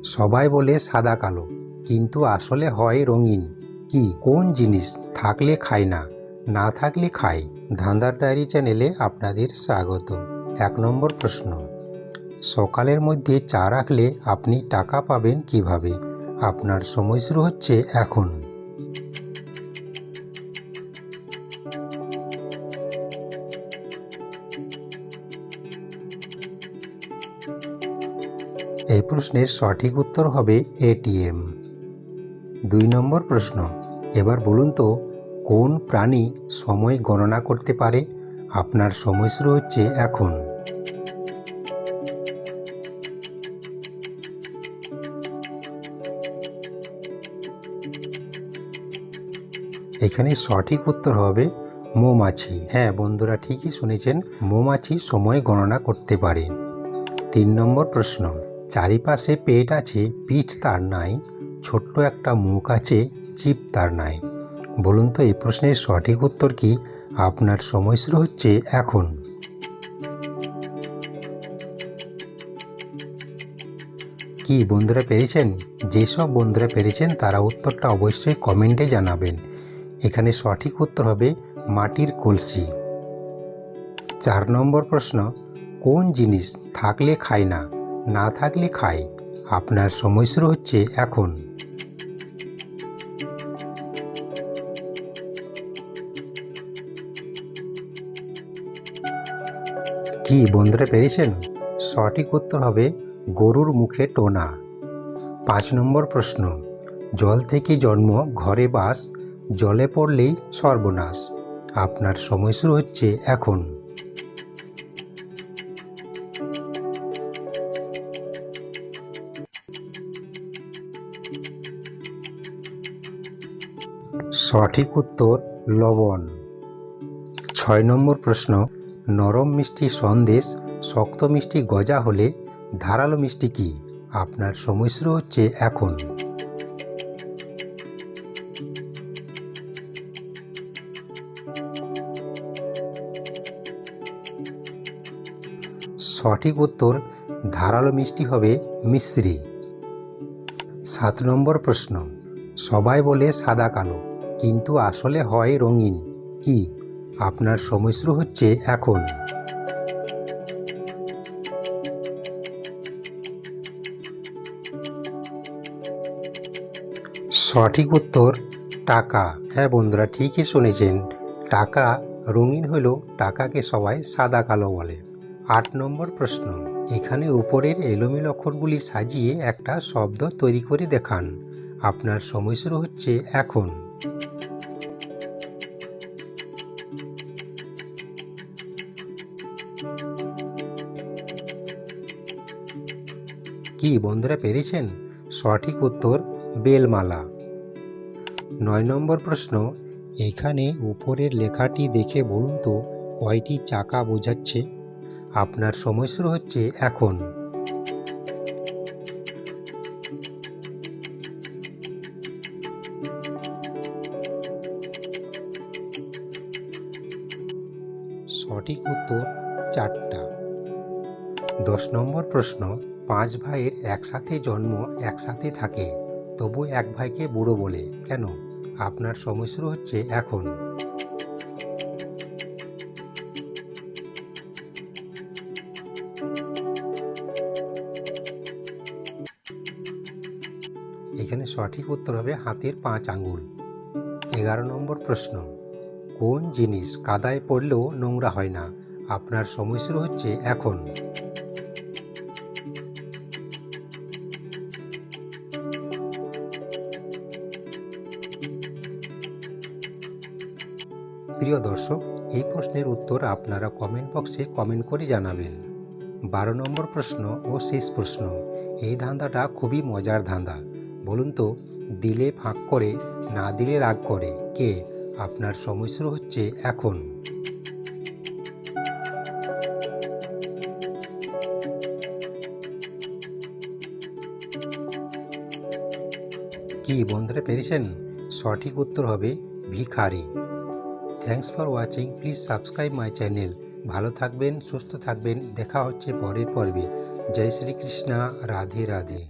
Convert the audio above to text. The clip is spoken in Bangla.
সবাই বলে সাদা কালো, কিন্তু আসলে হয় রঙিন। কি কোন জিনিস থাকলে খায় না, না থাকলে খায়? ধাঁধার ডায়েরি চ্যানেলে আপনাদের স্বাগত। 1 নম্বর প্রশ্ন, সকালের মধ্যে চা রাখলে আপনি টাকা পাবেন কিভাবে? আপনার সময় শুরু হচ্ছে এখন। এই প্রশ্নের সঠিক উত্তর হবে এটিএম। 2 নম্বর প্রশ্ন, এবার বলুন তো কোন প্রাণী সময় গণনা করতে পারে? আপনার সময় শুরু হচ্ছে এখন। এখানে সঠিক উত্তর হবে মৌমাছি। হ্যাঁ বন্ধুরা, ঠিকই শুনেছেন, মৌমাছি সময় গণনা করতে পারে। 3 নম্বর প্রশ্ন, চারিপাশে পেট আছে পিঠ তার নাই, ছোট্ট একটা মুখ আছে জিভ তার নাই। বলুন তো এই প্রশ্নের সঠিক উত্তর কি? আপনার সময় শুরু হচ্ছে এখন। কি বন্ধুরা পেরেছেন? যেসব বন্ধুরা পেরেছেন তারা উত্তরটা অবশ্যই কমেন্টে জানাবেন। এখানে সঠিক উত্তর হবে মাটির কলসি। 4 নম্বর প্রশ্ন, কোন জিনিস থাকলে খায় না, না থাকলে খায়? আপনার সময় শুরু হচ্ছে এখন। কি বন্ধুরা পেরেছেন? সঠিক উত্তর হবে গরুর মুখে টোনা। 5 নম্বর প্রশ্ন, জল থেকে জন্ম ঘরে বাস, জলে পড়লেই সর্বনাশ। আপনার সময় শুরু হচ্ছে এখন। সঠিক উত্তর লবণ। 6 নম্বর প্রশ্ন, নরম মিষ্টি সন্দেশ, শক্ত মিষ্টি গজা হলে ধারালো মিষ্টি কি? আপনার সময় শুরু হচ্ছে এখন। সঠিক উত্তর ধারালো মিষ্টি হবে মিশ্রি। 7 নম্বর প্রশ্ন, সবাই বলে সাদা কালো, কিন্তু আসলে হয় রঙিন। কি? আপনার সময় শুরু হচ্ছে এখন। সঠিক উত্তর টাকা। হ্যাঁ বন্ধুরা, ঠিকই শুনেছেন, টাকা রঙিন হলেও টাকাকে সবাই সাদা কালো বলে। 8 নম্বর প্রশ্ন, এখানে উপরের এলোমেলো অক্ষরগুলি সাজিয়ে একটা শব্দ তৈরি করে দেখান। আপনার সময় শুরু হচ্ছে এখন। কি বন্ধুরা পেরেছেন? সঠিক উত্তর বেলমালা। 9 নম্বর প্রশ্ন, এখানে উপরের লেখাটি দেখে বলুন তো কয়টি চাকা বোঝাচ্ছে? আপনার সময় শুরু হচ্ছে এখন। সঠিক উত্তর 4টা। 10 নম্বর প্রশ্ন, 5 ভাইয়ের একসাথে জন্ম, একসাথে থাকে, তবু এক ভাইকে বুড়ো বলে কেন? আপনার সময় শুরু হচ্ছে এখন। এখানে সঠিক উত্তর হবে হাতের 5 আঙ্গুল। 11 নম্বর প্রশ্ন, কোন জিনিস কাদায় পড়লেও নোংরা হয় না? আপনার সময় শুরু হচ্ছে এখন। প্রিয় দর্শক, এই প্রশ্নের উত্তর আপনারা কমেন্ট বক্সে কমেন্ট করে জানাবেন। 12 নম্বর প্রশ্ন ও শেষ প্রশ্ন, এই ধাঁধাটা খুবই মজার ধাঁধা। বলুন তো, দিলে ফাঁক করে, না দিলে রাগ করে কে? আপনার সময় শুরু হচ্ছে এখন। কি বন্ধুরা পেরেছেন? সঠিক উত্তর হবে ভিখারি। Thanks for watching, please subscribe my channel. ভালো থাকবেন, সুস্থ থাকবেন, দেখা হচ্ছে পরের পর্বে। জয় শ্রীকৃষ্ণ, রাধে রাধে।